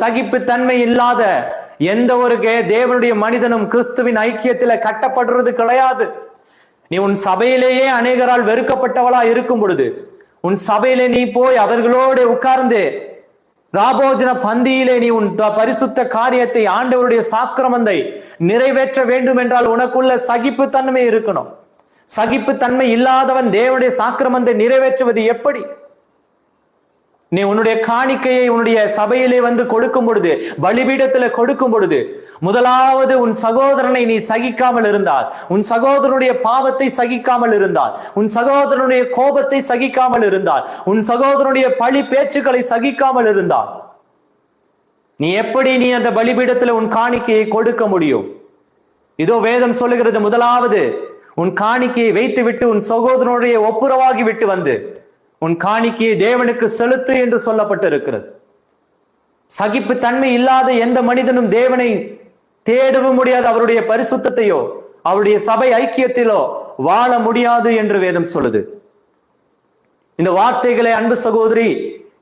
சகிப்பு தன்மை இல்லாத எந்த ஒரு தேவனுடைய மனிதனும் கிறிஸ்துவின் ஐக்கியத்தில கட்டப்படுறது கிடையாது. நீ உன் சபையிலேயே அநேகரால் வெறுக்கப்பட்டவளா இருக்கும் பொழுது, உன் சபையிலே நீ போய் அவர்களோடு உட்கார்ந்து ராபோஜன பந்தியிலே நீ உன் பரிசுத்த காரியத்தை, ஆண்டவருடைய சாக்கிரமத்தை நிறைவேற்ற வேண்டும் என்றால் உனக்குள்ள சகிப்பு தன்மை இருக்கணும். சகிப்பு தன்மை இல்லாதவன் தேவனுடைய சாக்கிரமத்தை நிறைவேற்றுவது எப்படி? நீ உன்னுடைய காணிக்கையை உன்னுடைய சபையிலே வந்து கொடுக்கும் பொழுது, பலிபீடத்துல கொடுக்கும் பொழுது, முதலாவது உன் சகோதரனை நீ சகிக்காமல் இருந்தால், உன் சகோதரனுடைய பாவத்தை சகிக்காமல் இருந்தால், உன் சகோதரனுடைய கோபத்தை சகிக்காமல் இருந்தால், உன் சகோதரனுடைய பழி பேச்சுக்களை சகிக்காமல் இருந்தால், நீ எப்படி நீ அந்த பலிபீடத்துல உன் காணிக்கையை கொடுக்க முடியும்? இதோ வேதம் சொல்லுகிறது, முதலாவது உன் காணிக்கையை வைத்து விட்டு உன் சகோதரனுடைய ஒப்புரவாகி விட்டு வந்து உன் காணிக்கையை தேவனுக்கு செலுத்து என்று சொல்லப்பட்டு இருக்கிறது. சகிப்பு தன்மை இல்லாத எந்த மனிதனும் தேவனை தேடவும் முடியாது, அவருடைய பரிசுத்தத்தையோ அவருடைய சபை ஐக்கியத்திலோ வாழ முடியாது என்று வேதம் சொல்லுது. இந்த வார்த்தைகளை அன்பு சகோதரி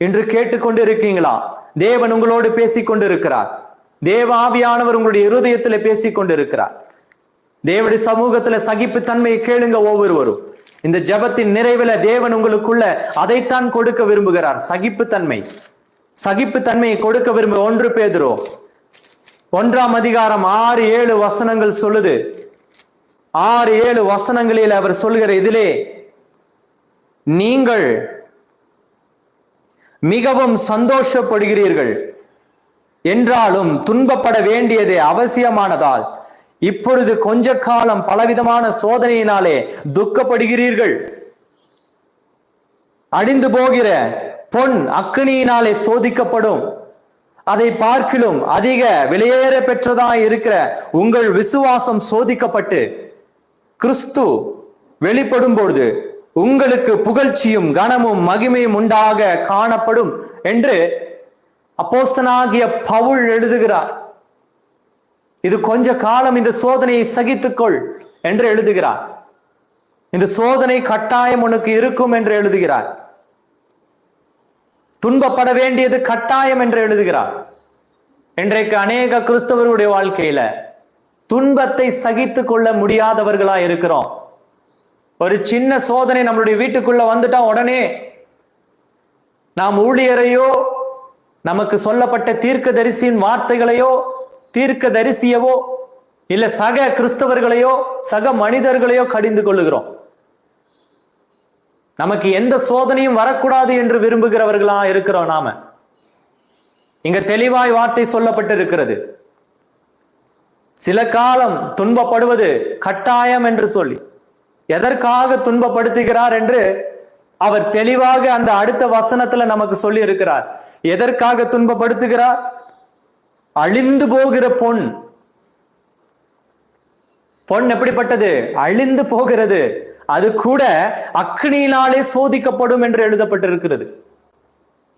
இன்று கேட்டுக்கொண்டு இருக்கீங்களா? தேவன் உங்களோடு பேசிக் கொண்டிருக்கிறார். தேவ ஆவியானவர் உங்களுடைய இருதயத்தில் பேசிக் கொண்டிருக்கிறார். தேவனுடைய சமூகத்துல சகிப்பு தன்மையை கேளுங்க. ஒவ்வொருவரும் இந்த ஜெபத்தின் நிறைவில் தேவன் உங்களுக்குள்ள அதைத்தான் கொடுக்க விரும்புகிறார். சகிப்பு தன்மை, சகிப்பு தன்மையை கொடுக்க விரும்ப. 1 பேதுரு 1ஆம் அதிகாரம் 6-7 வசனங்கள் சொல்லுது. 6-7 வசனங்களில் அவர் சொல்கிற இதிலே, நீங்கள் மிகவும் சந்தோஷப்படுகிறீர்கள் என்றாலும் துன்பப்பட வேண்டியது அவசியமானதால் இப்பொழுது கொஞ்ச காலம் பலவிதமான சோதனையினாலே துக்கப்படுகிறீர்கள். அழிந்து போகிற பொன் அக்கினியினாலே சோதிக்கப்படும். அதை பார்க்கிலும் அதிக விலையேற பெற்றதாய் இருக்கிற உங்கள் விசுவாசம் சோதிக்கப்பட்டு கிறிஸ்து வெளிப்படும் பொழுது உங்களுக்கு புகழ்ச்சியும் கனமும் மகிமையும் உண்டாக காணப்படும் என்று அப்போஸ்தலனாகிய பவுல் எழுதுகிறார். இது கொஞ்ச காலம் இந்த சோதனையை சகித்துக்கொள் என்று எழுதுகிறார். இந்த சோதனை கட்டாயம் உனக்கு இருக்கும் என்று எழுதுகிறார். துன்பப்பட வேண்டியது கட்டாயம் என்று எழுதுகிறார். இன்றைக்கு அநேக கிறிஸ்தவர்களுடைய வாழ்க்கையில துன்பத்தை சகித்து கொள்ள முடியாதவர்களா இருக்கிறோம். ஒரு சின்ன சோதனை நம்மளுடைய வீட்டுக்குள்ள வந்துட்டா உடனே நாம் ஊழியரையோ, நமக்கு சொல்லப்பட்ட தீர்க்கதரிசியின் வார்த்தைகளையோ, தீர்க்க தரிசியவோ இல்ல சக கிறிஸ்தவர்களையோ சக மனிதர்களையோ கடிந்து கொள்ளுகிறோம். நமக்கு எந்த சோதனையும் வரக்கூடாது என்று விரும்புகிறவர்களா இருக்கிறோம். நாம இங்க தெளிவாய் வார்த்தை சொல்லப்பட்டு இருக்கிறது. சில காலம் துன்பப்படுவது கட்டாயம் என்று சொல்லி, எதற்காக துன்பப்படுத்துகிறார் என்று அவர் தெளிவாக அந்த அடுத்த வசனத்துல நமக்கு சொல்லி இருக்கிறார். எதற்காக துன்பப்படுத்துகிறார்? அழிந்து போகிற பொன். பொன் எப்படிப்பட்டது? அழிந்து போகிறது. அது கூட அக்னியினாலே சோதிக்கப்படும் என்று எழுதப்பட்டிருக்கிறது.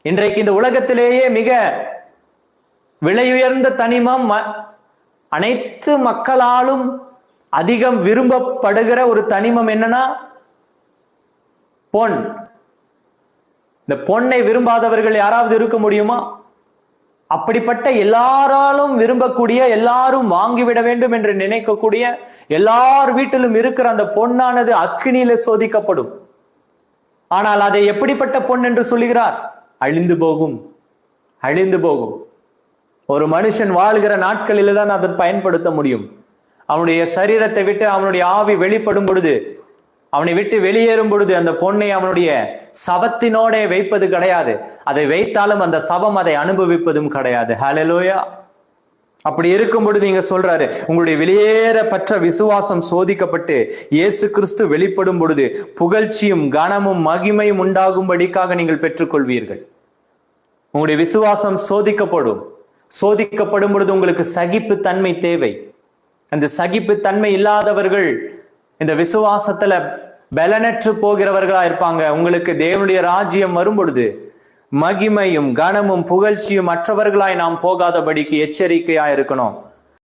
இன்றைக்கு இந்த உலகத்திலேயே மிக விலையுயர்ந்த தனிமம், அனைத்து மக்களாலும் அதிகம் விரும்பப்படுகிற ஒரு தனிமம் என்னன்னா பொன். இந்த பொன்னை விரும்பாதவர்கள் யாராவது இருக்க முடியுமா? அப்படிப்பட்ட எல்லாராலும் விரும்பக்கூடிய, எல்லாரும் வாங்கிவிட வேண்டும் என்று நினைக்கக்கூடிய, எல்லார் வீட்டிலும் இருக்கிற அந்த பொன்னானது அக்கினியில சோதிக்கப்படும். ஆனால் அதை எப்படிப்பட்ட பொன் என்று சொல்லுகிறார்? அழிந்து போகும். அழிந்து போகும். ஒரு மனுஷன் வாழ்கிற நாட்களில் தான் அதை பயன்படுத்த முடியும். அவனுடைய சரீரத்தை விட்டு அவனுடைய ஆவி வெளிப்படும் பொழுது, அவனை விட்டு வெளியேறும் பொழுது அந்த பொன்னை அவனுடைய சவத்தினோட வைப்பது கிடையாது. அதை வைத்தாலும் அந்த சவம் அதை அனுபவிப்பதும் கிடையாது. ஹல்லேலூயா. அப்படி இருக்கும் பொழுது நீங்க சொல்றாரு, உங்களுடைய வெளியேறப்பட்ட விசுவாசம் சோதிக்கப்பட்டு இயேசு கிறிஸ்து வெளிப்படும் பொழுது புகழ்ச்சியும் கனமும் மகிமையும் உண்டாகும்படிக்காக நீங்கள் பெற்றுக்கொள்வீர்கள். உங்களுடைய விசுவாசம் சோதிக்கப்படும். சோதிக்கப்படும் பொழுது உங்களுக்கு சகிப்பு தன்மை தேவை. அந்த சகிப்பு தன்மை இல்லாதவர்கள் இந்த விசுவாசத்துல பலனற்று போகிறவர்களா இருப்பாங்க. உங்களுக்கு தேவனுடைய ராஜ்யம் வரும் பொழுது மகிமையும் கனமும் புகழ்ச்சியும் மற்றவர்களாய் நாம் போகாதபடிக்கு எச்சரிக்கையா இருக்கணும்.